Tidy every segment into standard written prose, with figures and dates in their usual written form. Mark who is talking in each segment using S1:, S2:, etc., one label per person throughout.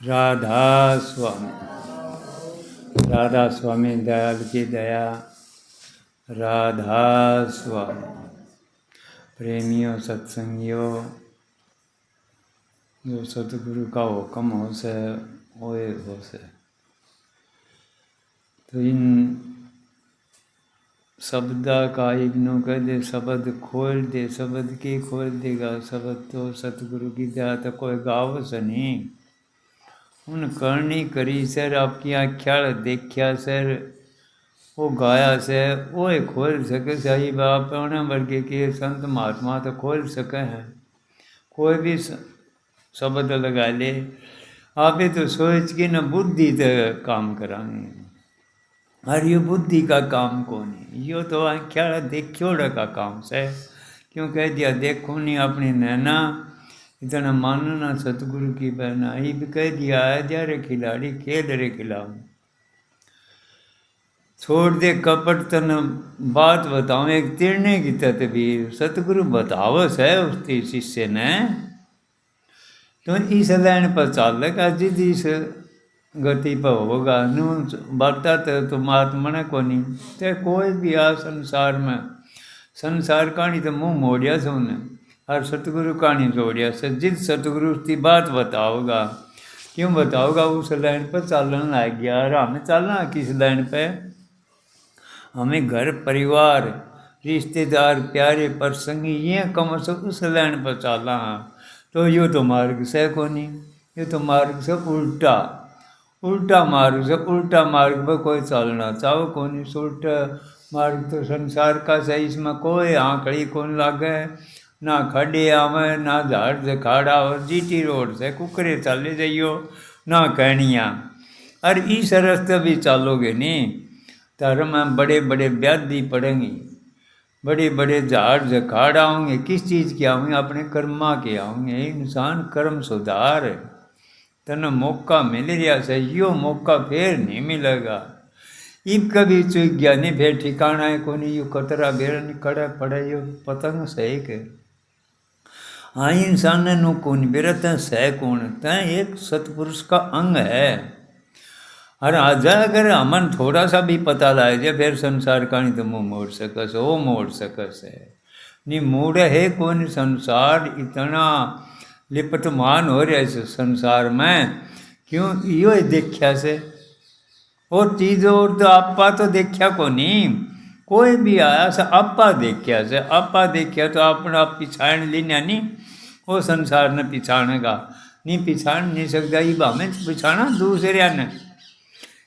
S1: राधा स्वामी, राधा स्वामी दयाल की दया। राधा स्वामी। प्रेमियों सत्संगियों, जो सतगुरु का हुक्म हो से होए हो से। तो इन शब्दा का इग्नो कह दे, शब्द खोल दे, शब्द की खोल देगा। शब्द तो सतगुरु की दया तो कोई गाव से नहीं। उन करनी करी सर, आपकी आख्याल देखा सर, वो गाया से वो खोल सके। सही बाप अपने वर्गे के संत महात्मा तो खोल सके हैं। कोई भी शब्द लगा ले, आप तो सोच के न बुद्धि तो काम कराएंगे। और ये बुद्धि का काम कौन है? यो तो आख्याल देखोड़ा का काम से। क्यों कह दिया देखो नहीं अपनी नैना, इतना मानना सतगुरु की बहना। ही भी कह दिया है जा रे खिलाड़ी, खेल रे खिलाऊं। छोड़ दे कपट तन बात बताऊं, एक तिरने की तदबीर सतगुरु बतावस है उसके शिष्य ने। तो इस लाइन पर चालेगा, जिद इस गति पर होगा। नू बाता तो महात्मा ने को नहीं। तो कोई भी आ संसार में, संसार कहानी तो मुँह मोड़िया से उन्हें, और सतगुरु कहानी जोड़िया से। जिद सतगुरु की बात बताओगा, क्यों बताओगा? उस लाइन पर चलने लग गया। और हमें चलना किस लाइन पे? हमें घर परिवार रिश्तेदार प्यारे प्रसंगी ये कम से उस लाइन पर चलना। तो यो तो मार्ग से को नहीं, ये तो मार्ग से उल्टा, उल्टा मार्ग से, उल्टा मार्ग पर कोई चलना चाहो को नहीं। उल्टा मार्ग तो संसार का सही, इसमें कोई आंकड़ी कौन लागे, ना खड़े आवे ना झाड़ से खाड़ा। और जीटी रोड से कुकरे चले जाइयो ना कहनिया। और इस रास्ते भी चलोगे नहीं, धर्म में बड़े बड़े व्याधि पड़ेंगी, बड़े बड़े झाड़ झखाड़ आओगे। किस चीज़ के आओगे? अपने कर्मा के आओगे। इंसान कर्म सुधार, तन मौका मिल रहा से, यो मौका फिर नहीं मिलेगा। इब कभी चुक गया नहीं, फिर ठिकाना है को नहीं। यो कतरा बेर खड़े पड़े, यो पतंग सही के। हाँ इंसान ने नो कौन बेरा तय सह कौन, तय एक सतपुरुष का अंग है। और आजा अगर अमन थोड़ा सा भी पता लाए जाए, फिर संसार का नहीं तो मुँह मोड़ सकस, वो मोड़ सकस है नहीं। मोड़ है कौन? संसार इतना लिपटमान हो रहा है संसार में। क्यों? यो देखा से और चीज़ और तो आपा तो देखा को नहीं। कोई भी आया से आपा देखा से, आपा देखा तो अपना पिछाड़ लेना नहीं। वो संसार ने पिछाड़ेगा नहीं, पिछाड़ नहीं सकता। ये हमें पिछाड़ा दूसरे ने।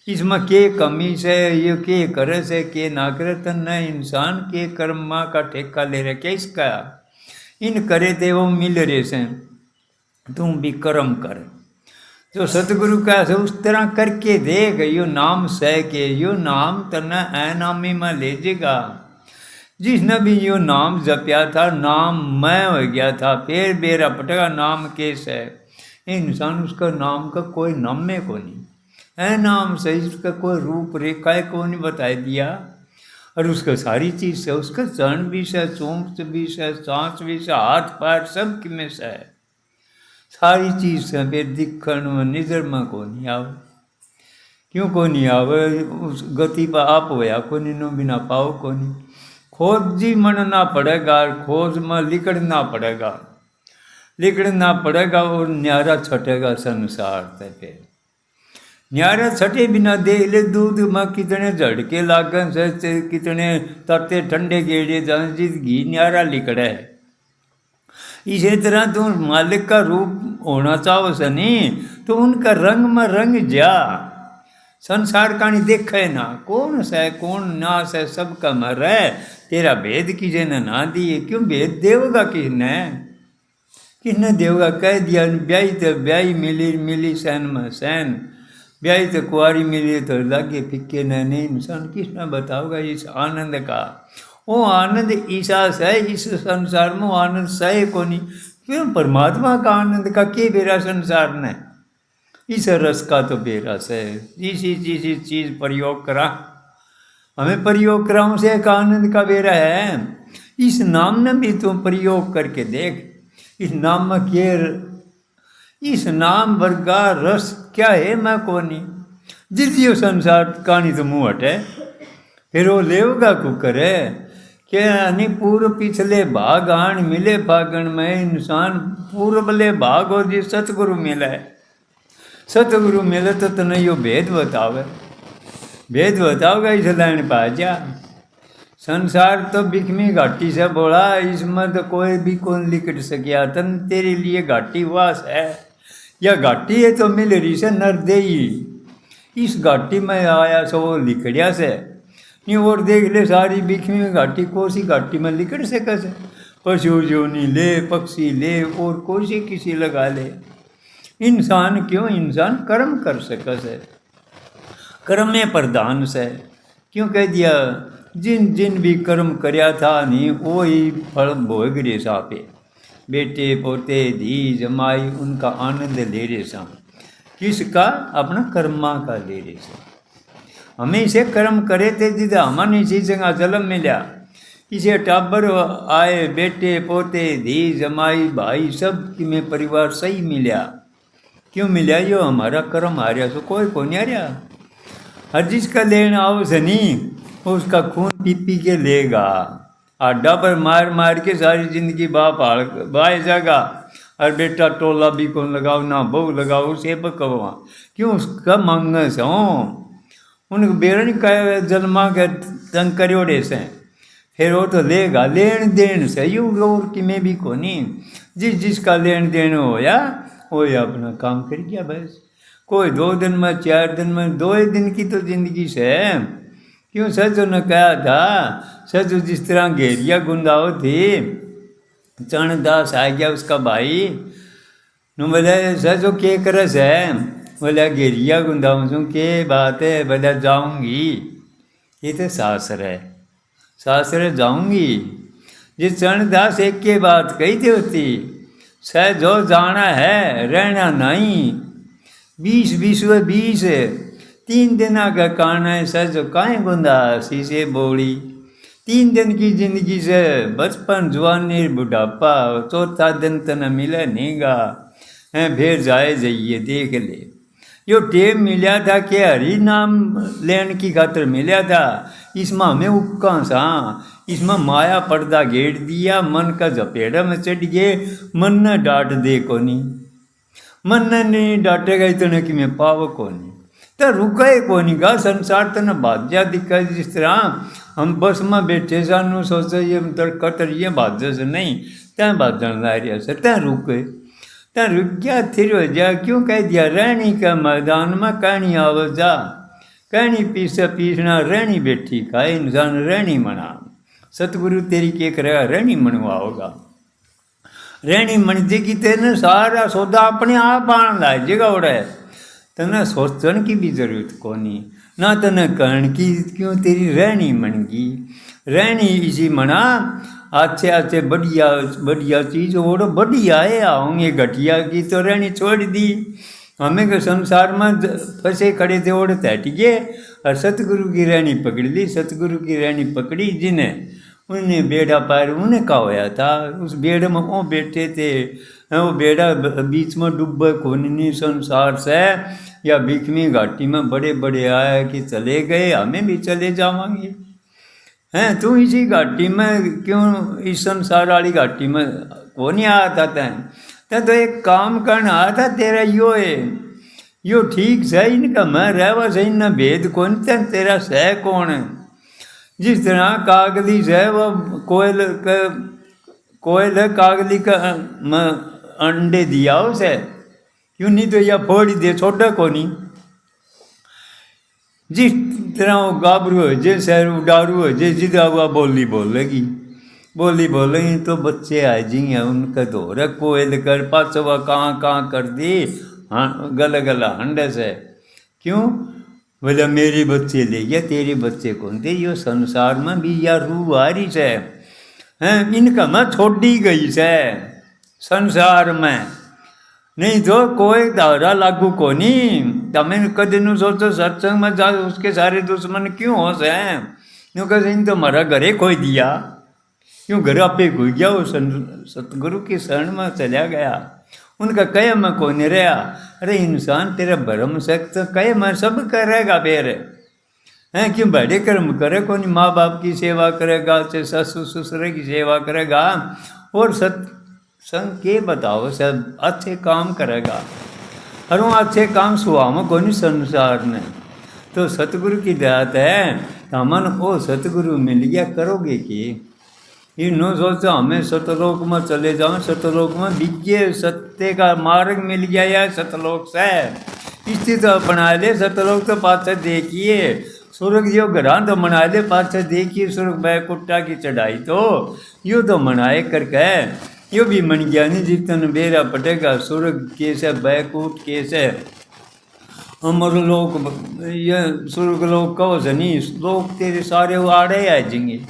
S1: इसमें के कमी से, ये के करे से के ना करे, तो न इंसान के कर्म का ठेका ले रहे। क्या इसका इन करे थे वो मिल रहे से, तुम भी कर्म कर। जो सतगुरु का से उस तरह करके देख, यो नाम सह के, यो नाम तना ऐनामी में ले जाएगा। जिसने भी यो नाम जपया था, नाम मैं हो गया था, फिर बेरा पटेगा नाम केस है। इंसान उसका नाम का कोई नाम में को नहीं है, नाम से उसका कोई रूप रेखा को नहीं बताया दिया। और उसका सारी चीज़ से, उसका चरण भी से, चोंच भी से, सांस भी से, हाथ पैर सब कि में से है, सारी चीज़ से। फिर दिखण में निजर में को नहीं आवे। क्यों को नहीं आवे? उस गति पर आप होया को नहीं, नो बिना पाओ को नहीं। खोज जी मनना पड़ेगा, खोज में लिकड़ना पड़ेगा, लिकड़ना पड़ेगा। और न्यारा छटेगा संसार से। फिर न्यारा छटे बिना देख ले, दूध में कितने झड़के लागन से, कितने तते ठंडे गेड़े जान, जिस घी न्यारा लिकड़े है। इसी तरह तो मालिक का रूप होना चाहो से नहीं, तो उनका रंग में रंग जा। संसार का नहीं देखे ना, कौन से कौन ना से, सबका मर है। तेरा भेद कीजे ना दिए, क्यों भेद देवगा किसने? किसने देवगा? कह दिया ब्याई तो ब्याई मिली, मिली सैन में सैन, ब्याई तो कुआरी मिली तो लागे फिक्के न नहीं। इंसान किसने बताओगा इस आनंद का? वो आनंद ईसा से, इस संसार में आनंद सहे को नहीं। क्यों? परमात्मा का आनंद का के बेरा संसार ने, इस रस का तो बेरा से। इसी चीज़ प्रयोग करा, हमें प्रयोग कराऊं से एक आनंद का बेरा है। इस नाम ने भी तुम प्रयोग करके देख। इस नाम में केर इस नाम वर्गा रस क्या है मैं कोनी। जितियो संसार कहानी तो मुँह हटे, फिर वो लेवगा कुकर है कि नहीं पूर्व पिछले भाग आन मिले फागण में इंसान पूर्वले भाग हो जी सतगुरु मिला है। सतगुरु मिले तो तने यो भेद बतावे, भेद बताओगा इस लाइन पा जा। संसार तो बिखमी घाटी से बोला, इसमें तो कोई भी कौन लिकट सकिया। तन तेरे लिए घाटी वास है या घाटी है तो मिल रही से नरदेही। इस घाटी में आया सो वो लिकड़िया से नहीं, और देख ले सारी बिखमी घाटी कोसी घाटी में लिकड़ से कैसे। पशु जोनी ले, पक्षी ले, और कोसी किसी लगा ले। इंसान क्यों, इंसान कर्म कर सके से, कर्म में प्रधान से। क्यों कह दिया, जिन जिन भी कर्म करया था नहीं वो ही फल भोग रे सापे। बेटे पोते धी जमाई उनका आनंद ले रे सा। किसका, अपना कर्मा का ले रे सा। हमें इसे कर्म करे थे जिसे हमारे इसी जगह जन्म मिला। इसे टाबर आए, बेटे पोते धी जमाई भाई सब की में परिवार सही मिला। क्यों मिला, यो हमारा कर्म आ रहा, सो कोई को नहीं आ रहा। हर जिसका लेना आओ से नहीं उसका खून पी पी के लेगा। आड्डा पर मार मार के सारी जिंदगी बाप बाए जाएगा। और बेटा टोला भी कौन लगाओ ना बहू लगाओ उसे बकवा। क्यों, उसका मंगस हो उनको बेरन का जन्मा के तंग करोड़े से। फिर वो तो लेगा लेन देन से यू और कि मैं भी को नहीं। जिस जिसका लेन देन होया वो अपना काम कर गया बस। कोई 2 दिन में 4 दिन में, 2 दिन की तो जिंदगी से। क्यों, सजो ने कहा था, सजो जिस तरह घेरिया गुंदाओ थी, चरणदास आ गया उसका भाई नु बोले सजो के करस है। बोला घेरिया गुंदाऊँ छूँ, के बात है। बोला जाऊँगी, ये तो सासर है, सासर जाऊँगी। जिस चरणदास एक के बात कही थी होती, सह जो जाना है रहना नहीं। 20 3 दिन का कान है सज काहे गुंदा शीशे बोली। 3 दिन की जिंदगी से बचपन जवानी बुढ़ापा, चौथा दिन तना मिला नहींगा है। फिर जाइए देख ले। यो टेम मिला था कि हरि नाम लेने की खातर मिला था। इसमें हमें उक्का सा, इसमें माया पर्दा घेर दिया। मन का झपेड़ा में चढ़ गए, मन न डांट दे को नहीं। मन ने नहीं डांटेगा इतने कि मैं पाव को नहीं, तो रुके को नहीं गा। संसार तने बाजा दिखा। जिस तरह हम बस में बैठे सानू सोचे ये कतर ये बाजे से नहीं, तैं बाजन ला रहा से, तैं रुके, तैं रुक गया थिर हो जा। क्यों कह दिया, रहनी का मैदान में कहनी आव जा। कहनी पीसना रहनी बैठी का इंसान रहनी मना। सतगुरु तेरी के करेगा, रहनी मनवा होगा। रहनी मन जेगी तेने सारा सौदा अपने आप आन लाए जगह उड़े। तने सोचने की भी जरूरत को नहीं, ना तने कहन की। क्यों, तेरी रहनी मन गई। रहनी इसी मना अच्छे अच्छे बढ़िया बढ़िया चीज़ और बढ़िया है आओगे। घटिया की तो रहनी छोड़ दी। हमें के संसार में फंसे खड़े थे और तैट गए, और सतगुरु की रहनी पकड़ ली। सतगुरु की रहनी पकड़ी जिन्हें, उन्हें बेड़ा पार उन्हें का होया था। उस बेड़े में वो बैठे थे, वो बेड़ा बीच में डूबे खोनी संसार से या बिखमी घाटी में बड़े बड़े आए कि चले गए, हमें भी चले जावांगे। हैं तू इसी घाटी में क्यों, इस संसार वाली घाटी में वो नहीं आया था। तैं तो एक काम करना आया था तेरा यो है, यो ठीक से इनका मैं रहवा से इन भेद कौन, तेरा सह कौन है। जिस तरह कागली से वो कोयल है, कागली का अंडे दिया उसे, क्यों नहीं तो यह फोड़ी दे छोटा को नहीं। जिस तरह वो गाबरू हो जे शहर उडारू हो जे जिदा हुआ बोली बोलेगी, बोली बोलेगी तो बच्चे आ जाएंगे उनका धोरा कोयल कर पाचवा कहाँ कर दी। हाँ गला गला हंडे से। क्यों, बोला मेरे बच्चे ले गया, तेरे बच्चे कौन थे। यो संसार में भी या रूह आ रही से हैं, इनका मैं छोड़ी गई से संसार में। नहीं तो कोई दावरा लागू को नहीं। तमें कदे नु सोचो सत्संग में जा उसके सारे दुश्मन क्यों हो से। यूँ कहते इन तो हमारा घरे खोई दिया, क्यों घर आपे खोई गया। वो सतगुरु की शरण में चला गया, उनका कहे मैं कौन रहा। अरे इंसान तेरा भरम सख्त कहे मैं सब करेगा बेर हैं, क्यों बड़े कर्म करे कौन, माँ बाप की सेवा करेगा, चाहे ससुर ससुर की सेवा करेगा, और सत्संग के बताओ सब अच्छे काम करेगा। और वो अच्छे काम सुहाव कौन संसार ने। तो सतगुरु की दात है, हमन वो सतगुरु मिल गया करोगे कि ये नो सोचो हमें सतलोक में चले जाओ, सतलोक में विज्ञ सत्य का मार्ग मिल गया या सतलोक से स्थित अपना ले। सतलोक तो पाछे देखिए, स्वर्ग जो घरा तो मना ले, पाछे देखिए स्वर्ग बैकुंठा की चढ़ाई तो यो तो मनाए करके यो भी मन गया नहीं। जितन बेरा पटेगा स्वर्ग कैसे बैकुंठ कैसे अमर लोक, ये स्वर्ग लोक कहो नहीं, लोक तेरे सारे आड़े आ जाएंगे।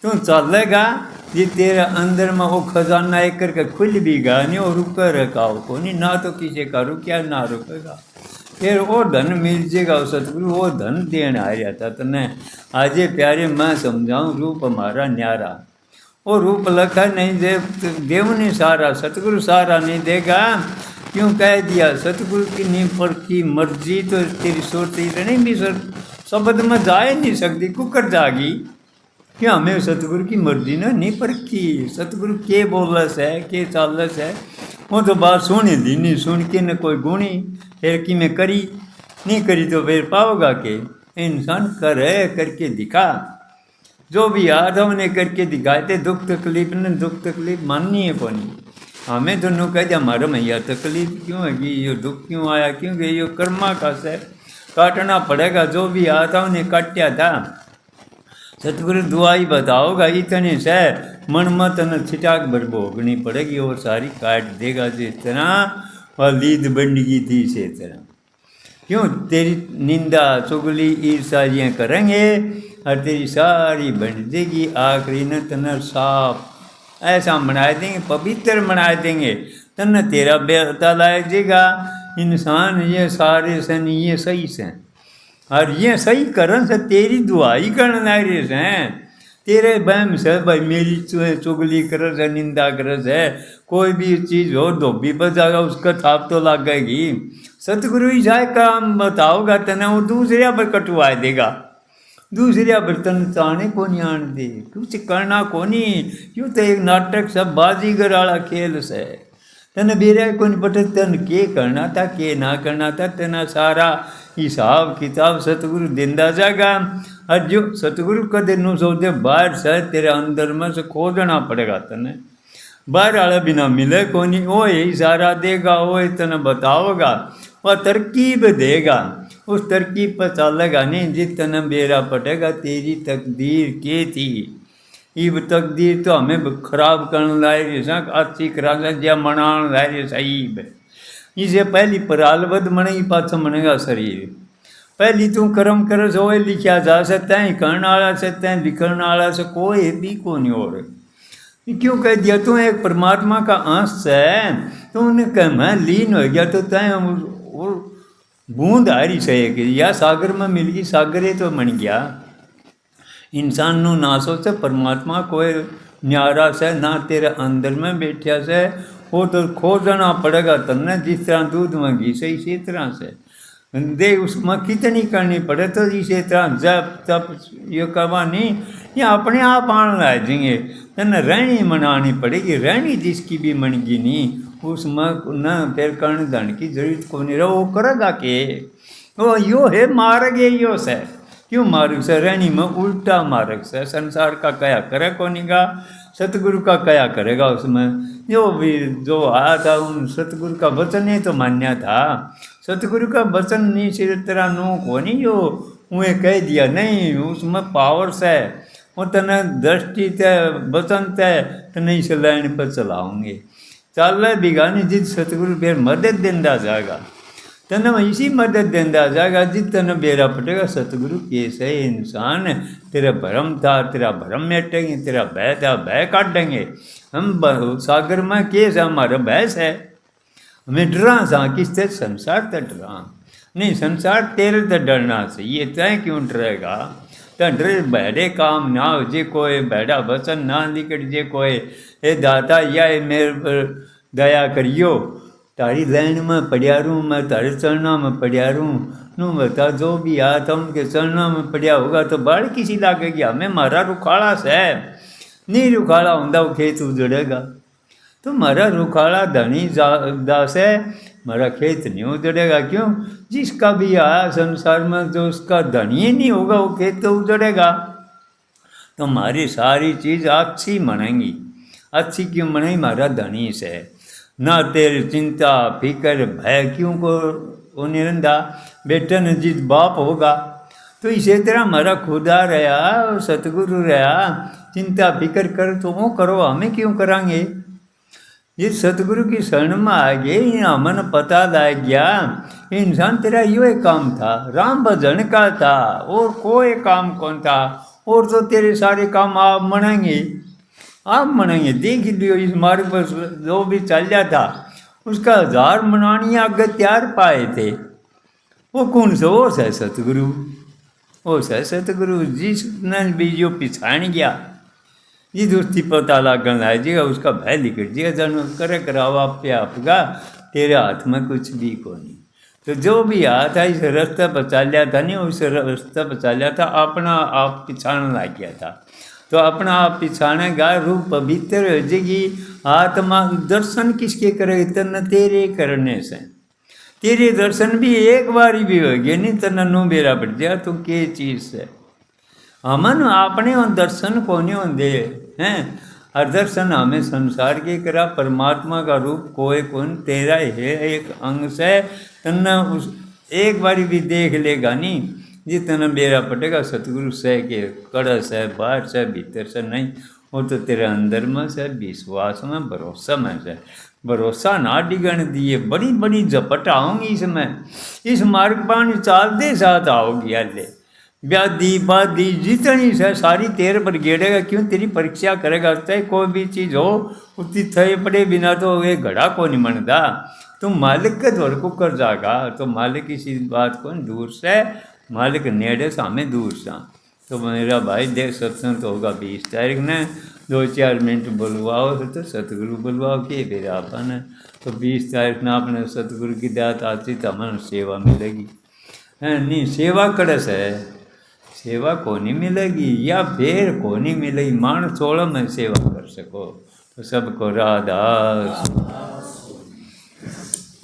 S1: तू चलेगा ये तेरे अंदर में वो खजाना एक करके खुल भी गया नहीं और रुक रखा हो को नहीं, ना तो किसी का रुकिया ना रुकेगा। फिर वो धन मिल जाएगा, सतगुरु वो धन देने आ रहा था तने। आजे प्यारे मैं समझाऊँ रूप हमारा न्यारा, वो रूप लखा नहीं दे देव नहीं सारा, सतगुरु सारा नहीं देगा। क्यों कह दिया सतगुरु की नी पर की मर्जी तो तेरी सोचती नहीं भी सर शब्द में जा नहीं सकती कुकर जागी। क्यों हमें सतगुरु की मर्जी ना नहीं परखी, सतगुरु के बोलस है के चालस है वो तो बात सुनी दी नहीं, सुन के न कोई गुणी फिर कि मैं करी नहीं करी तो फिर पाओगा के। इंसान करे करके दिखा, जो भी याद हमने करके दिखाए थे। दुख तकलीफ ने दुख तकलीफ माननी है कोनी, हमें दोनों कह दिया हमारा मैया तकलीफ क्यों है कि ये दुख क्यों आया, क्योंकि ये कर्मा का से काटना पड़ेगा। जो भी आता उन्हें काटा था। सतगुरु दुआई बताओगा इतने से मन मत न छिटाक भर भोगनी पड़ेगी और सारी काट देगा जिस तरह वह लीद बंडगी थी इसे तरह। क्यों तेरी निंदा चुगली ईर्षाइयाँ करेंगे और तेरी सारी बंट देगी, आखिरी न तना साफ ऐसा बना देंगे, पवित्र बना देंगे। तन तेरा बेता लायक देगा इंसान ये सारे सन ये सही से और ये सही करन से तेरी दुआई करने लायक हैं। तेरे बहम से भाई मेरी चुगली कर से निंदा कर से कोई भी चीज़ हो धोबी पर जाएगा उसका थाप तो लगेगी। सतगुरु ही जाए काम बताओगा तना वो दूसरे पर कटवा देगा, दूसरे बर्तन ताने को नहीं आन दे, कुछ करना को नहीं। क्यों तो एक नाटक सब बाजीगर वाला खेल से तन बेरा को नहीं पता तन के करना था के ना करना था, तना सारा हिसाब किताब सतगुरु देंदा जाएगा। और जो सतगुरु कदे नु सोचे बाहर से तेरे अंदर में से खोदना पड़ेगा तने, बाहर वाला बिना मिले को नहीं। वो यही सारा देगा, वो इतना बताओगा, वह तरकीब देगा, उस तरकीब पर चलेगा नहीं। जितना बेरा पटेगा तेरी तकदीर के थी, ये तकदीर तो हमें खराब करने लायक अच्छी करा या मनाने लायक सही है। इसे पहली परालबद मनेगी पाछा मनेगा शरीर। पहली तू कर्म कर सो लिखा जा सकता है, करने वाला सकता है, लिखने वाला से कोई भी को नहीं हो रहे। क्यों कह दिया तू एक परमात्मा का अंश है, तो उन्हें कह मैं लीन हो गया तो तय बूंद आ रही सही या सागर में मिल गई, सागर तो बन गया। इंसान नु ना सोचे परमात्मा कोई न्यारा से ना तेरे अंदर में बैठा से, वो तो खोजना पड़ेगा तन्ने। जिस तरह दूध में घी से इसी तरह से दे उसमें कितनी करनी पड़े तो इसी तरह जब तब ये करवा नहीं, ये अपने आप आने लग जाएंगे। तन्ने रहनी मनानी पड़ेगी, रहनी जिसकी भी मनगी नहीं उसमें न फिर कर्ण धन की जरूरत को नहीं रहा। वो करेगा के वो यो है मार्ग है यो से। क्यों मार्ग से रहनी में उल्टा मार्ग से संसार का कया करे को निगा, सतगुरु का कया करेगा उसमें। जो भी जो आया था उन सतगुरु का वचन ही तो मान्या था, सतगुरु का वचन नहीं सिर तरह नो को नहीं जो उन्हें कह दिया नहीं, उसमें पावर से वो तना दृष्टि तय वचन तय तो नहीं से लाइन पर चलाओगे चल बिगानी जित सतगुरु फिर मदद देंदा जाएगा तन इसी मदद देंदा जाएगा जित तन बेरा पटेगा। सतगुरु कैसे इंसान तेरा भरम था तेरा भरम मेटेंगे, तेरा भय था भय काट देंगे। हम सागर में कैसे हमारा भय है, हमें डरा सा किससे संसार तक डरा नहीं, संसार तेरे तक डरना चाहिए। तय क्यों डरेगा तो डरे बैठे काम ना हो जे कोई बैठा वचन ना निकट जे कोई ए दाता या मेरे पर दया करियो तारी लाइन में पढ़िया रू, मैं तारे चरणों में पढ़िया रू। नू बता जो भी आता उनके चरणों में पढ़िया होगा तो बाढ़ किसी लागेगी। हमें मारा रुखाड़ा से नहीं रुखाड़ा होंदा वो खेत उजड़ेगा। तो मारा रुखाड़ा धनी दास है, मारा खेत नहीं उजड़ेगा। क्यों? जिसका भी आया संसार में जो उसका धनी नहीं होगा वो खेत तो उजड़ेगा। तो हमारी सारी चीज़ अच्छी मनेंगी। अच्छी क्यों मनेगी? हमारा धनी से ना तेरी चिंता फिकर भय क्यों को वो निरंदा बेटा ने जिस बाप होगा। तो इसी तरह हमारा खुदा रहा और सतगुरु रहा। चिंता फिक्र कर तो वो करो, हमें क्यों करांगे? ये सतगुरु की शरण में आ गए, हमने पता लग गया इंसान तेरा यो काम था, राम भजन का था और कोई काम कौन था। और तो तेरे सारे काम आप मनाएंगे, आप मनाएंगे। देख लियो इस मार्ग पर जो भी चल जाता उसका 1000 मनानी आगे त्यार पाए थे। वो कौन सा? वो है सतगुरु। वो है सतगुरु जिसने भी जो पिछाड़ गया ये दोस्ती पता लागन लग जाएगा, उसका भय निकट जाएगा। जन करे करावा आपे आपका, तेरे हाथ में कुछ भी को नहीं। तो जो भी हाथ है इस रास्ते पर चल लिया था नहीं, उस रास्ते पर चल लिया था, अपना आप पिछाड़ने लग गया था। तो अपना आप पिछाड़ेगा, रूह पवित्र हो जाएगी। आत्मा दर्शन किसके करेगी? तन तेरे करने से। तेरे दर्शन भी एक बार ही भी हो गए नहीं, तना नो बेरा बढ़ जाए तो के चीज़ से हमन अपने दर्शन को नहीं होंगे हैं। हर दर्शन हमें संसार के करा, परमात्मा का रूप कोई कौन तेरा है, एक अंग से तना उस एक बारी भी देख लेगा नहीं। जितना बेरा पटेगा सतगुरु से के कड़स है, बाहर से भीतर से नहीं, वो तो तेरे अंदर में से, विश्वास में, भरोसा में से। भरोसा ना डिगन दिए, बड़ी बड़ी झपट आओगी इसमें। इस मार्ग पर चालते साथ आओगी। अल्ले व्याधि बाधी जितनी से सारी तेरे पर गेड़ेगा। क्यों? तेरी परीक्षा करेगा। चाहे कोई भी चीज़ हो उतनी थे पड़े बिना तो ये घड़ा को नहीं मनता। तुम मालिक के द्वार को कर जाएगा तो मालिक इसी बात को दूर से, मालिक नेड़े से हमें दूर से। तो मेरा भाई देख सत्संग तो होगा 20 तारीख ने, 2-4 मिनट बुलवाओ तो सतगुरु बुलवाओ कि फिर आपने तो 20 तारीख ने आपने सतगुरु की दात आती तो हमें सेवा मिलेगी। है नहीं? सेवा कड़स है, सेवा को नहीं मिलेगी या फिर को नहीं मिलेगी। मान छोड़ो में सेवा कर सको। तो सबको राधा।